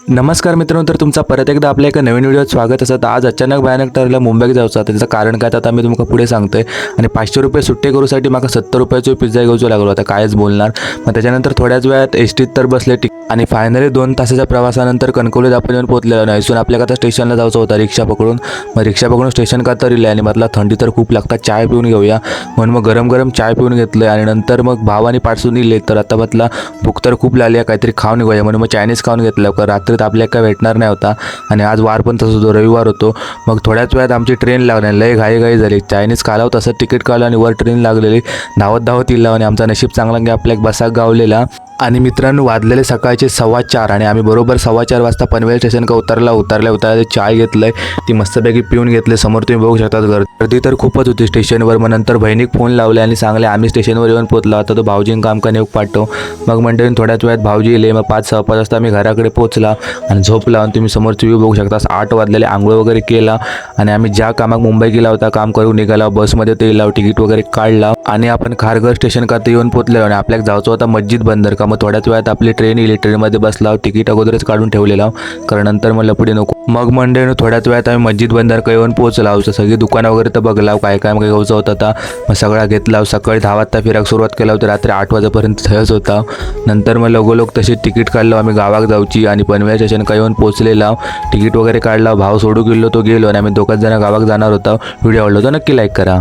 नमस्कार मित्रांनो, तर तुमचा परत एकदा आपल्या एका नवीन व्हिडिओत स्वागत असतं. आज अचानक भयानक ठरलं मुंबईत जायचं. त्याचं कारण काय आता मी तुमका पुढे सांगतोय. आणि 500 रुपये सुट्टे करूसाठी मला 70 रुपयाचा पिझ्झा घेऊचो लागलो. आता कायच बोलणार. मग त्याच्यानंतर थोड्याच वेळात एसटीत तर बसले आणि फायनली 2 तासाच्या प्रवासानंतर कणकवलीत आपण येऊन पोहोचलेलो. आणि इथून आपल्याला आता स्टेशनला जायचं होतं रिक्षा पकडून. मग रिक्षा पकडून स्टेशन का तर इले आणि मधला थंडी तर खूप लागतात, चाय पिऊन घेऊया म्हणून मग गरम गरम चाय पिऊन घेतलं. आणि नंतर मग भावाने पाठवून दिले तर आता बतला भूक तर खूप लागली आहे, काहीतरी खाऊन घेऊया म्हणून मग चायनीज खाऊन घेतलं. कारण रात्रीत आपल्याला काय भेटणार नाही होता आणि आज वार पण तसंच होतो, रविवार होतो. मग थोड्याच वेळात आमची ट्रेन लागली. लय घाई झाली. चायनीज खालाव तसं तिकीट काढलं आणि वर ट्रेन लागलेली. धावत धावत इला आणि आमचा नशीब चांगला की आपल्या बसाक गावलेला. आणि मित्रांनो, वाजलेले सकाळचे 4:15 आणि आम्ही बरोबर 4:15 वाजता पनवेल स्टेशन का उतरल्या चाय घेतलंय, ती मस्तपैकी पिऊन घेतले. समोर तुम्ही बघू शकता गर्दी तर खूपच होती स्टेशनवर. मग नंतर बहिणीक फोन लावले आणि सांगले आम्ही स्टेशनवर येऊन पोहोचलो, आता तो भाऊजींना काम का नेऊ पाठव. मग मंडळीने थोड्याच वेळात भाऊजी येले. मग 5:15 वाजता मी घराकडे पोहोचला आणि झोपला. आणि तुम्ही समोरची व्ह्यू बघू शकता. 8 वाजलेले, आंघोळ वगैरे केला आणि आम्ही ज्या कामाक मुंबई गेला होता काम करून निघाला. बसमध्ये ते लाव तिकीट वगैरे काढला आणि आपण खारघर स्टेशन का ते येऊन पोहोचलेलो. आणि आपल्याला जायचं होता मस्जिद बंदर का. मग थोड्याच वेळात आपली ट्रेन येईल. ट्रेनमध्ये बसला, तिकीट अगोदरच काढून ठेवलेला कारण नंतर मला पुढे नको. मग मंडळीनं थोड्याच वेळात आम्ही मस्जिद बंदर का येऊन पोहोचला. सगळी दुकानं वगैरे तर बघला, काय काय मग घ्यायचं होता आता. मग सगळा घेतला. सकाळी 10 वाजता फिरायला सुरुवात केला होती, रात्री 8 वाजेपर्यंत थंयच होता. नंतर मग लगोलोक तशी तिकीट काढलो आम्ही गावाक जाऊची. आणि पनवेल स्टेशन का येऊन पोहोचलेला. तिकीट वगैरे काढला. भाव सोडू गेलो तो गेलो आणि आम्ही 2 जण गावाक जाणार होता. व्हिडिओ आवडला तर नक्की लाईक करा.